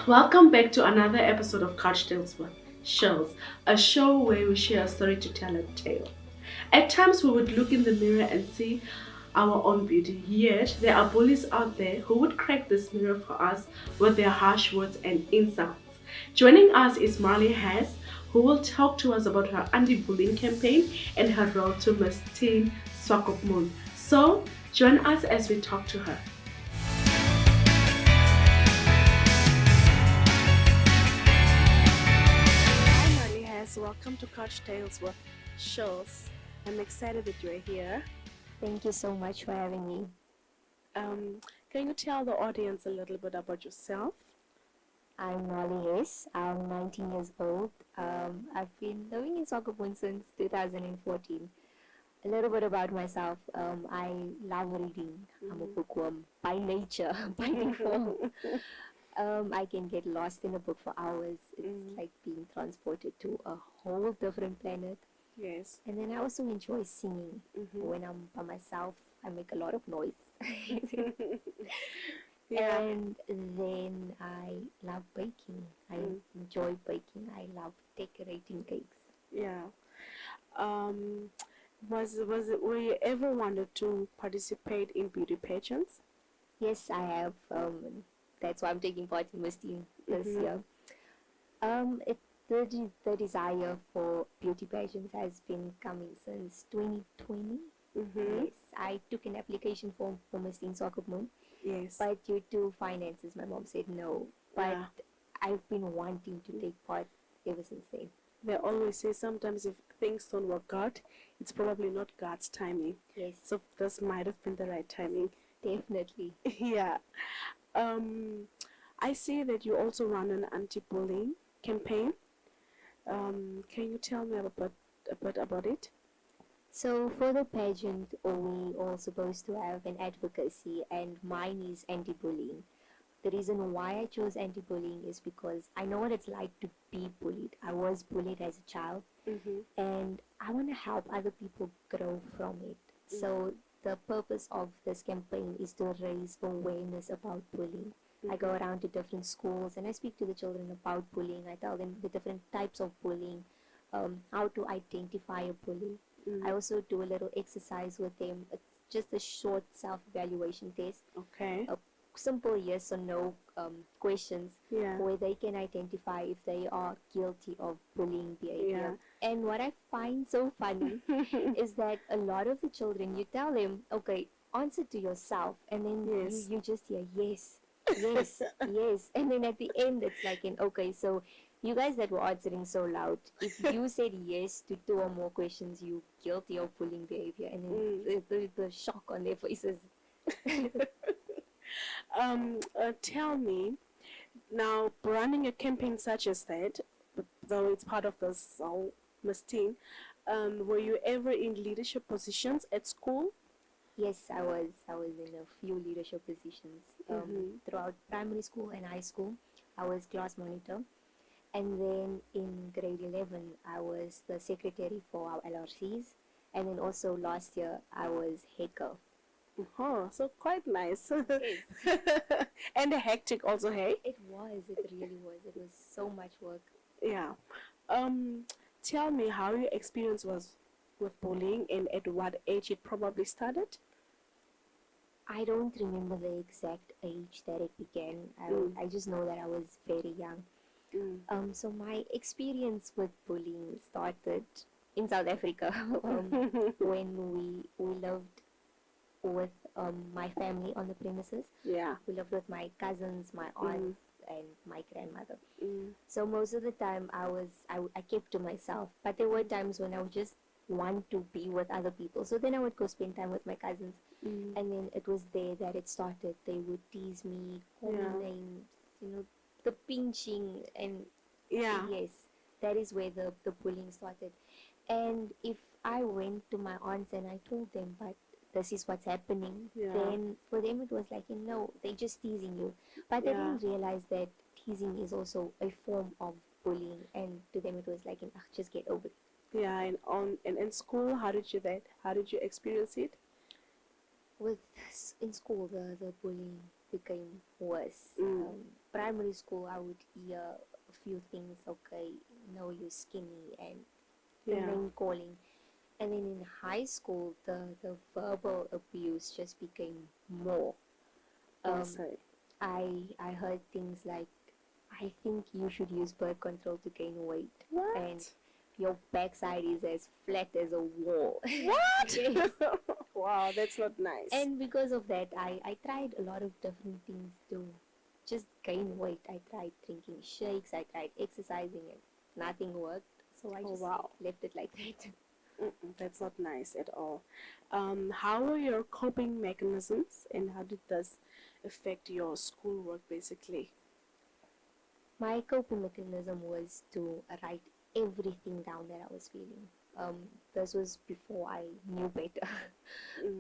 Welcome back to another episode of Couch Tales with Shirls, a show where we share a story to tell a tale. At times we would look in the mirror and see our own beauty, yet there are bullies out there who would crack this mirror for us with their harsh words and insults. Joining us is Marlee Hess, who will talk to us about her anti-bullying campaign and her role to Miss Teen Swakopmund. So, join us as we talk to her. Hi, Marlee Hess. Welcome to Couch Tales with Shirls. I'm excited that you're here. Thank you so much for having me. Um, can you tell the audience a little bit about yourself? I'm Marlee Hess. I'm 19 years old. I've been living in Swakopmund since 2014. A little bit about myself. I love reading. I'm a bookworm by nature, by default. I can get lost in a book for hours. It's like being transported to a whole different planet. Yes. And then I also enjoy singing. When I'm by myself, I make a lot of noise. Yeah. And then I love baking. I enjoy baking. I love decorating cakes. Yeah. Um, were you ever wanted to participate in beauty pageants? Yes, I have. That's why I'm taking part in Miss Teen this year. It the desire for beauty pageants has been coming since 2020. Yes, I took an application form for Miss Teen Swakopmund, Yes. but due to finances, my mom said no. But Yeah. I've been wanting to take part ever since then. They always say sometimes if things don't work out, it's probably not God's timing. Yes, So this might have been the right timing. definitely. Yeah. I see that you also run an anti-bullying campaign. Can you tell me a bit about it? So for the pageant, we all supposed to have an advocacy, and mine is anti-bullying. The reason why I chose anti-bullying is because I know what it's like to be bullied. I was bullied as a child, and I want to help other people grow from it. So the purpose of this campaign is to raise awareness about bullying. I go around to different schools and I speak to the children about bullying. I tell them the different types of bullying, how to identify a bully. I also do a little exercise with them. It's just a short self-evaluation test, Okay. a simple yes or no questions Yeah. where they can identify if they are guilty of bullying behavior. And what I find so funny is that a lot of the children, you tell them, okay, answer to yourself, and then Yes. you just hear yes, yes, yes. And then at the end, it's like, okay, so you guys that were answering so loud, if you said yes to two or more questions, you guilty of bullying behavior. And then the shock on their faces. Tell me now, running a campaign such as that, though it's part of this Miss Teen, were you ever in leadership positions at school? Yes, I was. I was in a few leadership positions throughout primary school and high school. I was class monitor, and then in grade 11, I was the secretary for our LRCs, and then also last year I was head girl. Oh, so quite nice. Yes. And hectic also, hey? It was. It really was. It was so much work. Yeah. Um, Tell me how your experience was with bullying and at what age it probably started? I don't remember the exact age that it began. I just know that I was very young. So my experience with bullying started in South Africa when we lived with my family on the premises. Yeah. We lived with my cousins, my aunts, and my grandmother. So most of the time I kept to myself. But there were times when I would just want to be with other people. So then I would go spend time with my cousins. And then it was there that it started. They would tease me, call me names, the pinching, and yes, that is where the bullying started. And if I went to my aunts and I told them, but this is what's happening, then for them it was like, no, they're just teasing you. But they didn't realize that teasing is also a form of bullying, and to them it was like, just get over it. Yeah, and in school, how did you experience it? With in school, the bullying. became worse. Primary school, I would hear a few things. Okay, no, you're skinny, and the Yeah. name calling. And then in high school, the verbal abuse just became more. Also. I heard things like, I think you should use birth control to gain weight. What? And your backside is as flat as a wall. What? Yes. Wow, that's not nice. And because of that, I tried a lot of different things to just gain weight. I tried drinking shakes, I tried exercising, and nothing worked. So I just wow. left it like that. That's not nice at all. How are your coping mechanisms, and how did this affect your schoolwork basically? My coping mechanism was to write everything down that I was feeling. This was before I knew better.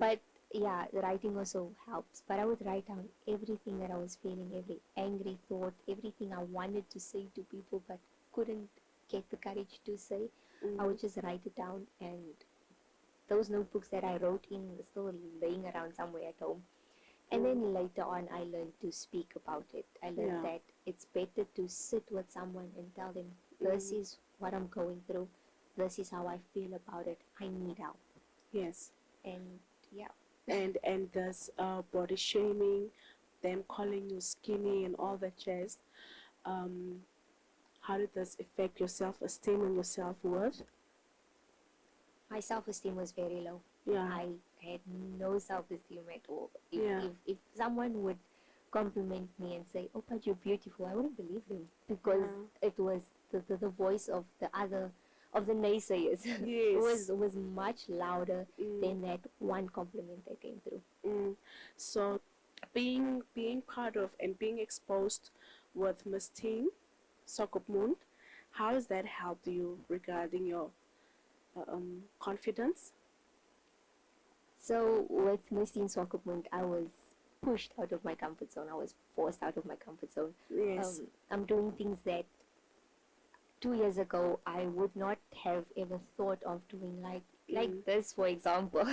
But yeah, the writing also helps. But I would write down everything that I was feeling, every angry thought, everything I wanted to say to people but couldn't get the courage to say. I would just write it down, and those notebooks that I wrote in were still laying around somewhere at home. And then later on, I learned to speak about it. I learned that it's better to sit with someone and tell them, this is what I'm going through. This is how I feel about it. I need help. Yes. And yeah. And does body shaming, them calling you skinny and all that jazz, how did this affect your self-esteem and your self-worth? My self-esteem was very low. Yeah. I had no self-esteem at all. Yeah. If someone would compliment me and say, oh, but you're beautiful, I wouldn't believe them, because it was the voice of the other, of the naysayers. Yes. It was much louder than that one compliment that came through. So being part of and being exposed with Miss Teen Swakopmund, how has that helped you regarding your confidence? So with Miss Teen Swakopmund, I was pushed out of my comfort zone. I was forced out of my comfort zone. Yes. I'm doing things that 2 years ago I would not have ever thought of doing, like this, for example.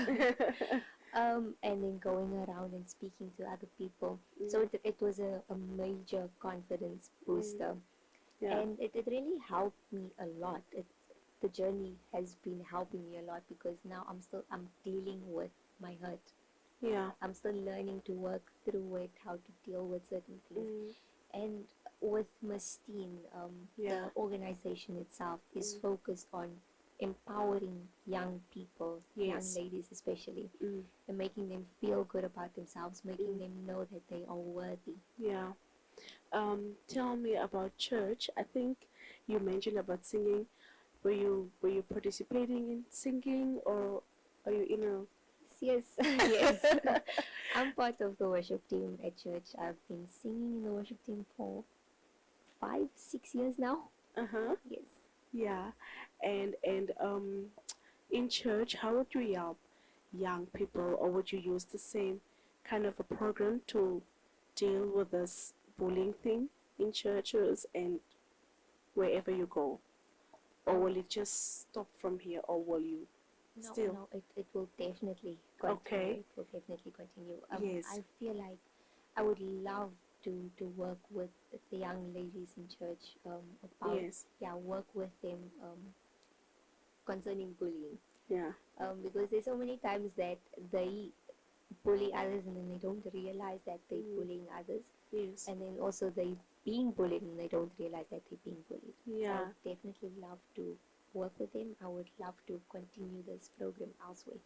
And then going around and speaking to other people. So it was a major confidence booster. Yeah. And it really helped me a lot. The journey has been helping me a lot, because now I'm dealing with my hurt. Yeah. I'm still learning to work through it, how to deal with certain things. And with Miss Teen, the organization itself is focused on empowering young people, young ladies especially, and making them feel good about themselves, making them know that they are worthy. Yeah. Tell me about church. I think you mentioned about singing. Were you participating in singing, or are you in a... Yes, yes. I'm part of the worship team at church. I've been singing in the worship team for 5-6 years now. Yes. Yeah. And in church, how would you help young people, or would you use the same kind of a program to deal with this bullying thing in churches and wherever you go? Or will it just stop from here, or will you still? No, it will definitely continue. Okay. It will definitely continue. Yes. I feel like I would love to work with the young ladies in church, about work with them concerning bullying. Yeah. Because there's so many times that they bully others and then they don't realize that they're bullying others. Yes. And then also they being bullied and they don't realize that they're being bullied. Yeah. So I would definitely love to work with them. I would love to continue this program elsewhere.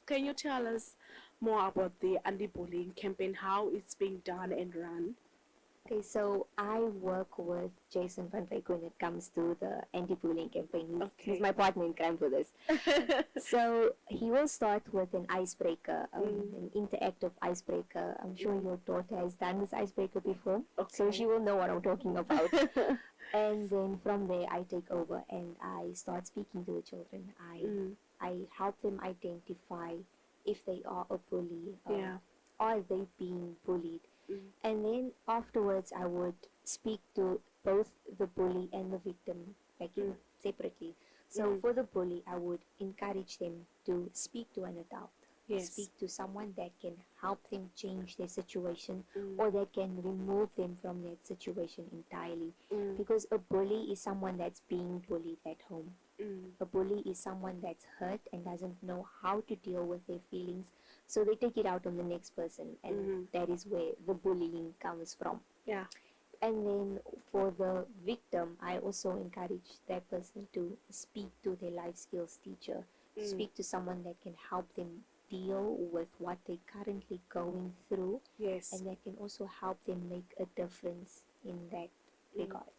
Can you tell us more about the anti-bullying campaign, how it's being done and run? Okay, so I work with Jason Van Wyk when it comes to the anti-bullying campaign. He's my partner in crime for this. So he will start with an icebreaker, an interactive icebreaker. I'm sure your daughter has done this icebreaker before, so she will know what I'm talking about. And then from there, I take over and I start speaking to the children. I help them identify if they are a bully, are they being bullied. And then afterwards, I would speak to both the bully and the victim, like separately. So for the bully, I would encourage them to speak to an adult. Yes. speak to someone that can help them change their situation, Mm. or that can remove them from that situation entirely. Mm. Because a bully is someone that's being bullied at home. Mm. A bully is someone that's hurt and doesn't know how to deal with their feelings, so they take it out on the next person, and that is where the bullying comes from. Yeah. And then for the victim, I also encourage that person to speak to their life skills teacher, speak to someone that can help them deal with what they're currently going through, Yes. and that can also help them make a difference in that regard.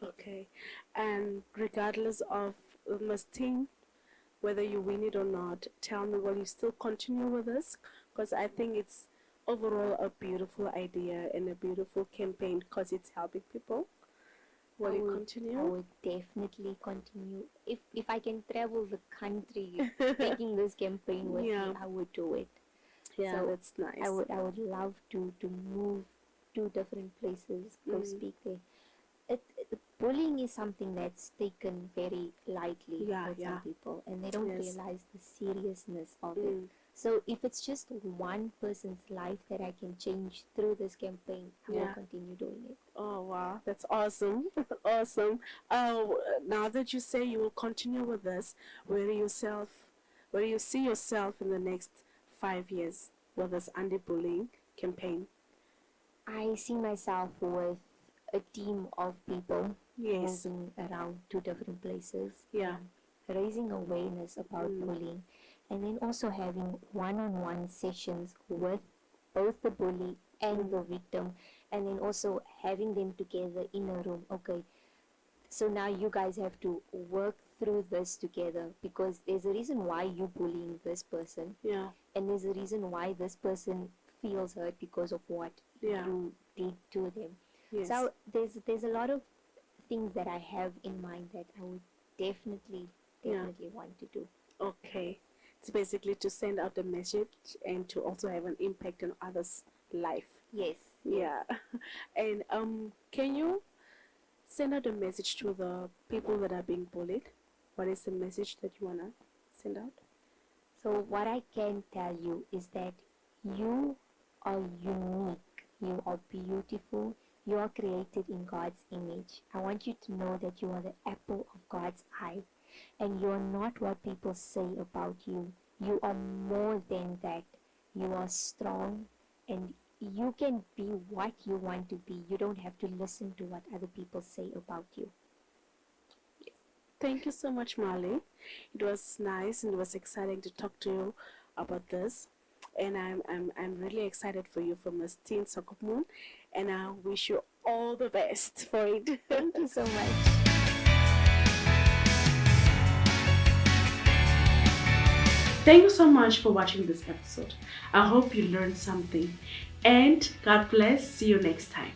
Okay. And regardless of Miss Teen, whether you win it or not, tell me, will you still continue with this? Because I think it's overall a beautiful idea and a beautiful campaign because it's helping people. Will you continue? I would definitely continue. If I can travel the country taking this campaign with me, I would do it. Yeah, So that's nice. I would love to move to different places, go speak there. Bullying is something that's taken very lightly with some people, and they don't realize the seriousness of it. So if it's just one person's life that I can change through this campaign, I will continue doing it. Oh wow, that's awesome. Awesome. Now that you say you will continue with this, where do you see yourself in the next 5 years with this anti-bullying campaign? I see myself with a team of people moving around to different places, raising awareness about bullying, and then also having one-on-one sessions with both the bully and the victim, and then also having them together in a room. Okay, so now you guys have to work through this together, because there's a reason why you're bullying this person, and there's a reason why this person feels hurt because of what you did to them. So there's a lot of things that I have in mind that I would definitely want to do. Okay. It's basically to send out a message and to also have an impact on others' life. Yes. Yeah. And can you send out a message to the people that are being bullied? What is the message that you wanna send out? So what I can tell you is that you are unique, you are beautiful, you are created in God's image. I want you to know that you are the apple of God's eye, and you are not what people say about you. You are more than that. You are strong, and you can be what you want to be. You don't have to listen to what other people say about you. Thank you so much, Marlee. It was nice and it was exciting to talk to you about this. And I'm really excited for you, for Miss Teen Swakopmund, and I wish you all the best for it. Thank you so much. Thank you so much for watching this episode. I hope you learned something, and God bless. See you next time.